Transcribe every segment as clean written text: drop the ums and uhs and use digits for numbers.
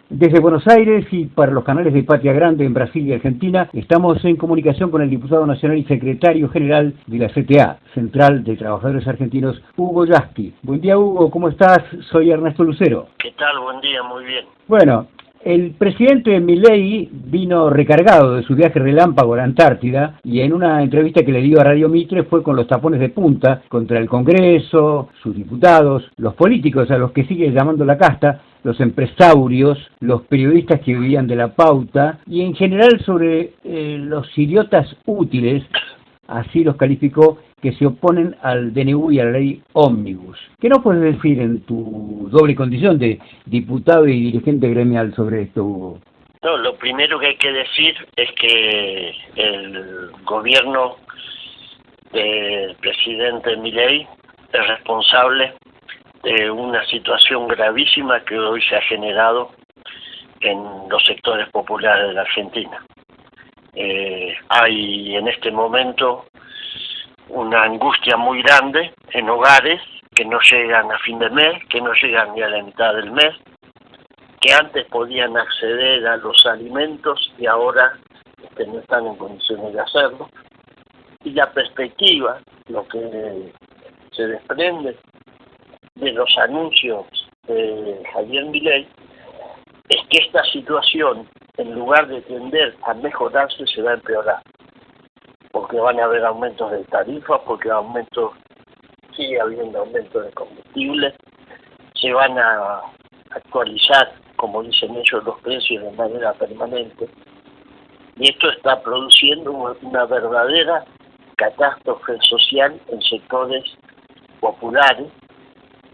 Desde Buenos Aires y para los canales de Patria Grande en Brasil y Argentina, estamos en comunicación con el diputado nacional y secretario general de la CTA, Central de Trabajadores Argentinos, Hugo Yasky. Buen día, Hugo, ¿cómo estás? Soy Ernesto Lucero. ¿Qué tal? Buen día, muy bien. Bueno, el presidente Milei vino recargado de su viaje relámpago a la Antártida y en una entrevista que le dio a Radio Mitre fue con los tapones de punta contra el Congreso, sus diputados, los políticos a los que sigue llamando la casta, los empresarios, los periodistas que vivían de la pauta y en general sobre los idiotas útiles, así los calificó, que se oponen al DNU y a la ley Ómnibus. ¿Qué nos puedes decir en tu doble condición de diputado y dirigente gremial sobre esto, Hugo? No, lo primero que hay que decir es que el gobierno del presidente Milei es responsable de una situación gravísima que hoy se ha generado en los sectores populares de la Argentina. Hay en este momento una angustia muy grande en hogares que no llegan a fin de mes, que no llegan ni a la mitad del mes, que antes podían acceder a los alimentos y ahora no están en condiciones de hacerlo. Y la perspectiva, lo que se desprende de los anuncios de Javier Milei, es que esta situación, en lugar de tender a mejorarse, se va a empeorar. Porque van a haber aumentos de tarifas, porque sigue habiendo aumentos de combustible, se van a actualizar, como dicen ellos, los precios de manera permanente, y esto está produciendo una verdadera catástrofe social en sectores populares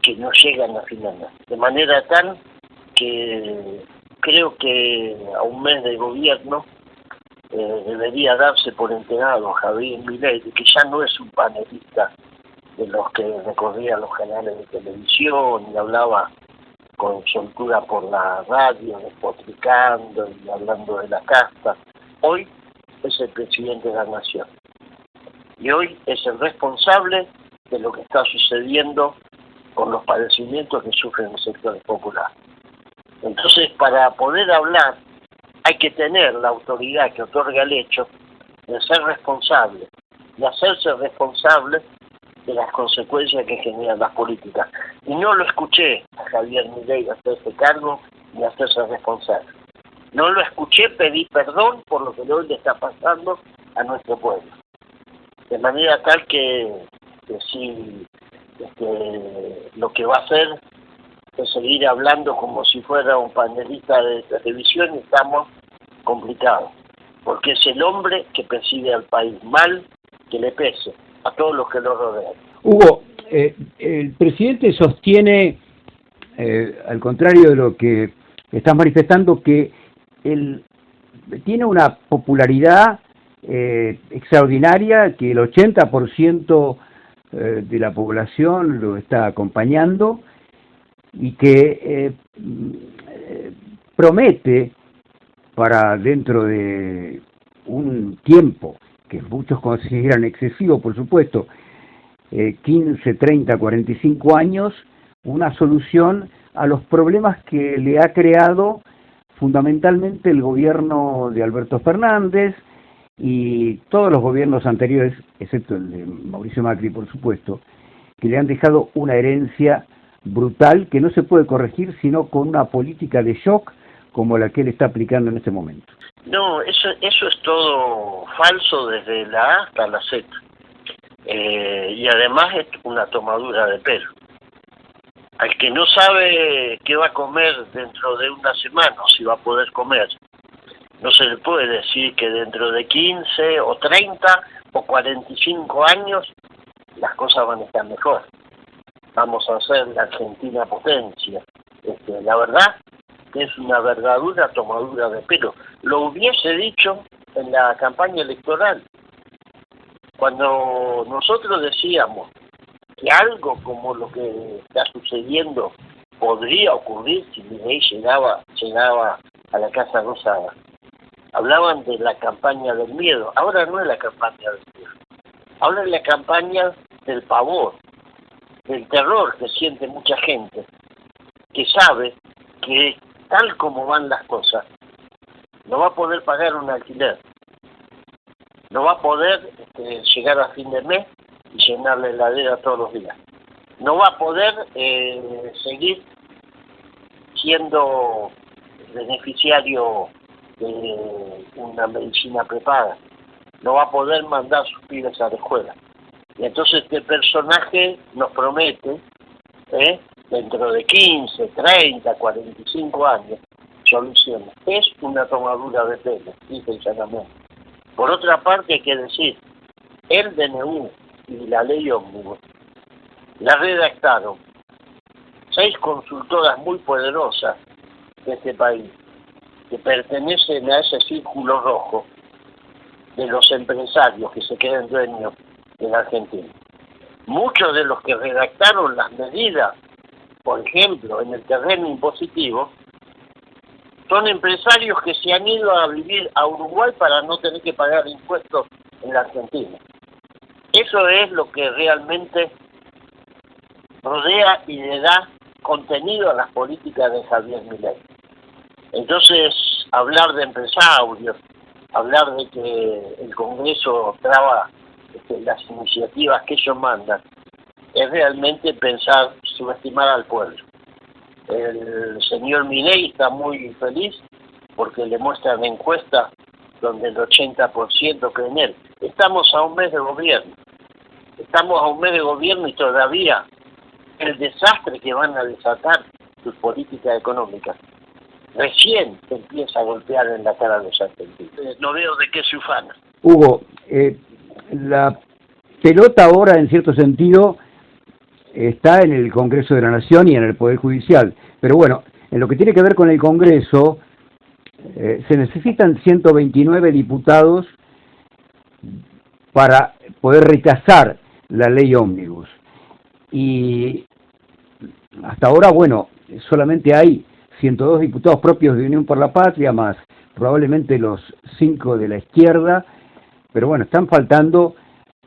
que no llegan a fin de mes. De manera tal que creo que a un mes de gobierno debería darse por enterado a Javier Milei de que ya no es un panelista de los que recorría los canales de televisión y hablaba con soltura por la radio, despotricando y hablando de la casta. Hoy es el presidente de la nación y hoy es el responsable de lo que está sucediendo con los padecimientos que sufren los sectores populares. Entonces, para poder hablar, hay que tener la autoridad que otorga el hecho de ser responsable, de hacerse responsable de las consecuencias que generan las políticas. Y no lo escuché a Javier Milei hacerse cargo ni hacerse responsable. No lo escuché pedir perdón por lo que hoy le está pasando a nuestro pueblo. De manera tal que sí, lo que va a hacer de seguir hablando como si fuera un panelista de televisión, estamos complicados, porque es el hombre que preside al país mal, que le pese a todos los que lo rodean. Hugo, el presidente sostiene, al contrario de lo que estás manifestando, que él tiene una popularidad extraordinaria, que el 80% de la población lo está acompañando, y que promete para dentro de un tiempo que muchos consideran excesivo, por supuesto, 15, 30, 45 años, una solución a los problemas que le ha creado fundamentalmente el gobierno de Alberto Fernández y todos los gobiernos anteriores, excepto el de Mauricio Macri, por supuesto, que le han dejado una herencia brutal que no se puede corregir sino con una política de shock como la que él está aplicando en este momento. No, eso es todo falso desde la A hasta la Z. Y además es una tomadura de pelo. Al que no sabe qué va a comer dentro de una semana, o si va a poder comer, no se le puede decir que dentro de 15 o 30 o 45 años las cosas van a estar mejor. Vamos a hacer la Argentina potencia. La verdad que es una verdadera tomadura de pelo. Lo hubiese dicho en la campaña electoral, cuando nosotros decíamos que algo como lo que está sucediendo podría ocurrir si Milei llegaba a la Casa Rosada. Hablaban de la campaña del miedo. Ahora no es la campaña del miedo. Ahora es la campaña del pavor, del terror que siente mucha gente, que sabe que tal como van las cosas, no va a poder pagar un alquiler, no va a poder llegar a fin de mes y llenar la heladera todos los días, no va a poder seguir siendo beneficiario de una medicina prepaga, no va a poder mandar sus pibes a la escuela. Y entonces este personaje nos promete, dentro de 15, 30, 45 años, soluciones. Es una tomadura de pelo, dice el llanamente. Por otra parte hay que decir, el DNU y la ley ómnibus la redactaron 6 consultoras muy poderosas de este país, que pertenecen a ese círculo rojo de los empresarios que se creen dueños de la Argentina. Muchos de los que redactaron las medidas, por ejemplo, en el terreno impositivo, son empresarios que se han ido a vivir a Uruguay para no tener que pagar impuestos en la Argentina. Eso es lo que realmente rodea y le da contenido a las políticas de Javier Milei. Entonces, hablar de empresarios, hablar de que el Congreso traba las iniciativas que ellos mandan, es realmente pensar, subestimar al pueblo. El señor Milei está muy feliz porque le muestran encuestas donde el 80% cree en él. Estamos a un mes de gobierno. Y todavía el desastre que van a desatar sus políticas económicas recién se empieza a golpear en la cara de los argentinos. No veo de qué se ufana. Hugo, la pelota ahora, en cierto sentido, está en el Congreso de la Nación y en el Poder Judicial. Pero bueno, en lo que tiene que ver con el Congreso, se necesitan 129 diputados para poder rechazar la ley ómnibus. Y hasta ahora, bueno, solamente hay 102 diputados propios de Unión por la Patria, más probablemente los 5 de la izquierda, pero bueno, está faltando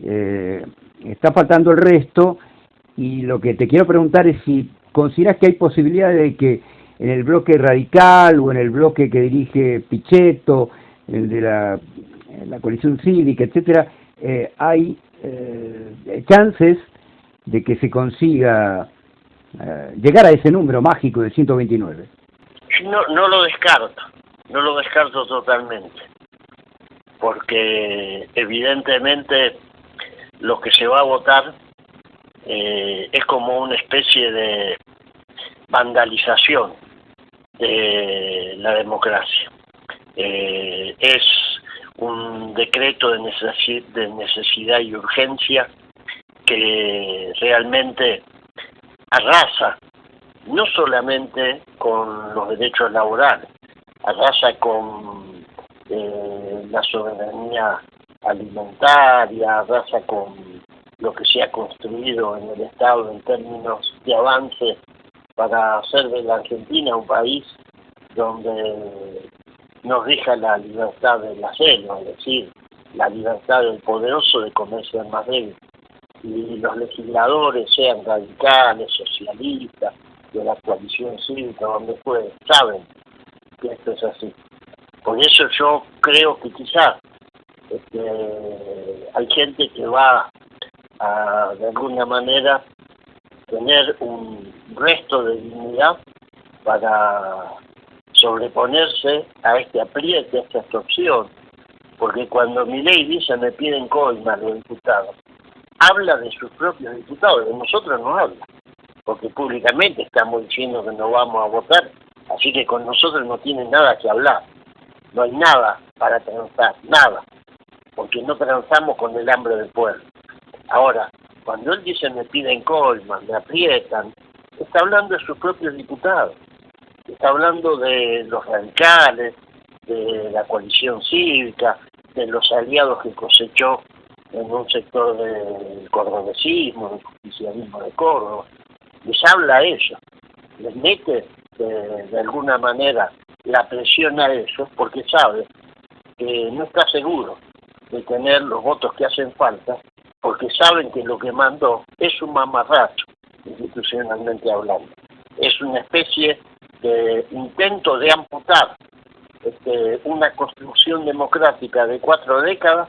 el resto. Y lo que te quiero preguntar es si consideras que hay posibilidad de que en el bloque radical o en el bloque que dirige Pichetto, el de la coalición cívica, etcétera, hay chances de que se consiga llegar a ese número mágico de 129. No lo descarto totalmente, porque evidentemente lo que se va a votar es como una especie de vandalización de la democracia. Es un decreto de necesidad y urgencia que realmente arrasa no solamente con los derechos laborales, arrasa con la soberanía alimentaria, arrasa con lo que se ha construido en el Estado en términos de avance para hacer de la Argentina un país donde nos deja la libertad de la selva, es decir, la libertad del poderoso de comerse al más débil. Y los legisladores, sean radicales, socialistas, de la coalición cívica, donde fue, saben que esto es así. Por eso yo creo que quizás hay gente que va a, de alguna manera, tener un resto de dignidad para sobreponerse a este apriete, a esta extorsión, porque cuando Milei dice me piden coimas los diputados, habla de sus propios diputados, de nosotros no habla, porque públicamente estamos diciendo que no vamos a votar, así que con nosotros no tienen nada que hablar, no hay nada para transar, nada, porque no transamos con el hambre del pueblo. Ahora, cuando él dice me piden coimas, me aprietan, está hablando de sus propios diputados, está hablando de los radicales, de la coalición cívica, de los aliados que cosechó en un sector del cordobesismo, del justicialismo de Córdoba. Les habla a ellos, les mete de alguna manera la presión a ellos porque sabe que no está seguro de tener los votos que hacen falta, porque saben que lo que mandó es un mamarracho, institucionalmente hablando. Es una especie intento de amputar una construcción democrática de 4 décadas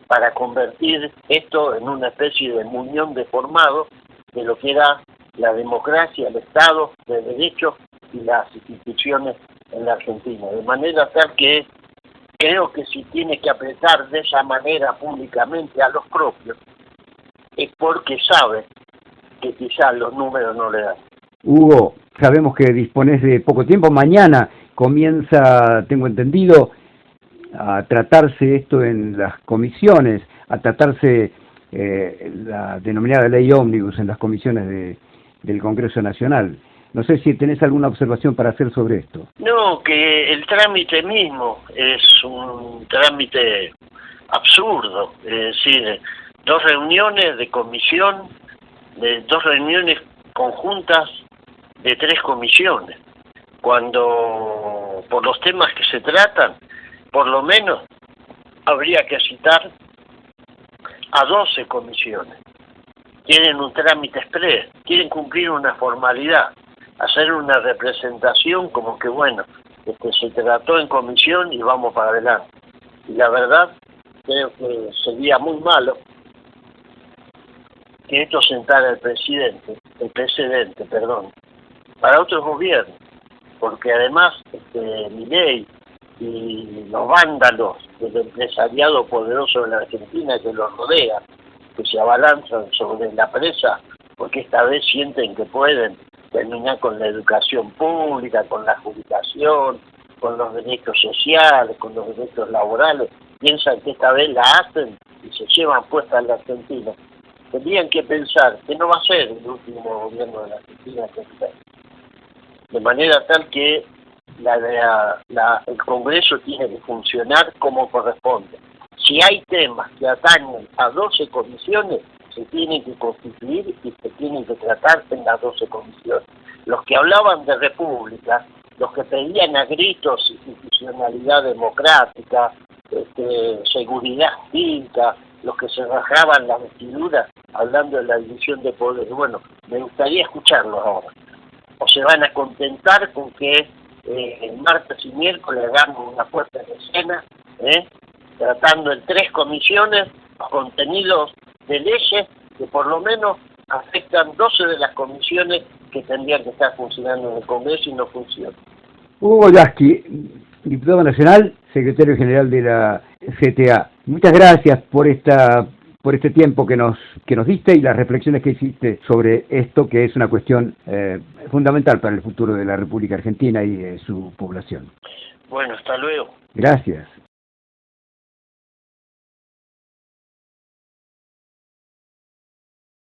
para convertir esto en una especie de muñón deformado de lo que era la democracia, el Estado de Derecho y las instituciones en la Argentina. De manera tal que creo que si tiene que apretar de esa manera públicamente a los propios, es porque sabe que quizás los números no le dan. Hugo, sabemos que disponés de poco tiempo. Mañana comienza, tengo entendido, a tratarse esto en las comisiones, a tratarse la denominada ley ómnibus en las comisiones del Congreso Nacional. No sé si tenés alguna observación para hacer sobre esto. No, que el trámite mismo es un trámite absurdo, es decir, 2 reuniones de comisión, de 2 reuniones conjuntas de 3 comisiones, cuando por los temas que se tratan, por lo menos habría que citar a 12 comisiones. Quieren un trámite exprés, quieren cumplir una formalidad, hacer una representación como que bueno, se trató en comisión y vamos para adelante. Y la verdad, creo que sería muy malo que esto sentara el precedente, para otros gobiernos, porque además Milei y los vándalos del empresariado poderoso de la Argentina que los rodea, que se abalanzan sobre la presa, porque esta vez sienten que pueden terminar con la educación pública, con la jubilación, con los derechos sociales, con los derechos laborales, piensan que esta vez la hacen y se llevan puesta a la Argentina. Tendrían que pensar que no va a ser el último gobierno de la Argentina que está. De manera tal que el Congreso tiene que funcionar como corresponde. Si hay temas que atañen a 12 comisiones, se tienen que constituir y se tienen que tratar en las 12 comisiones. Los que hablaban de república, los que pedían a gritos institucionalidad democrática, seguridad cívica, los que se rajaban las vestiduras hablando de la división de poderes, bueno, me gustaría escucharlos ahora. O se van a contentar con que el martes y miércoles hagamos una puesta en escena, tratando en 3 comisiones contenidos de leyes que por lo menos afectan 12 de las comisiones que tendrían que estar funcionando en el Congreso y no funcionan. Hugo Yasky, diputado nacional, secretario general de la CTA. Muchas gracias por este tiempo que nos diste y las reflexiones que hiciste sobre esto, que es una cuestión fundamental para el futuro de la República Argentina y de su población. Bueno, hasta luego. Gracias.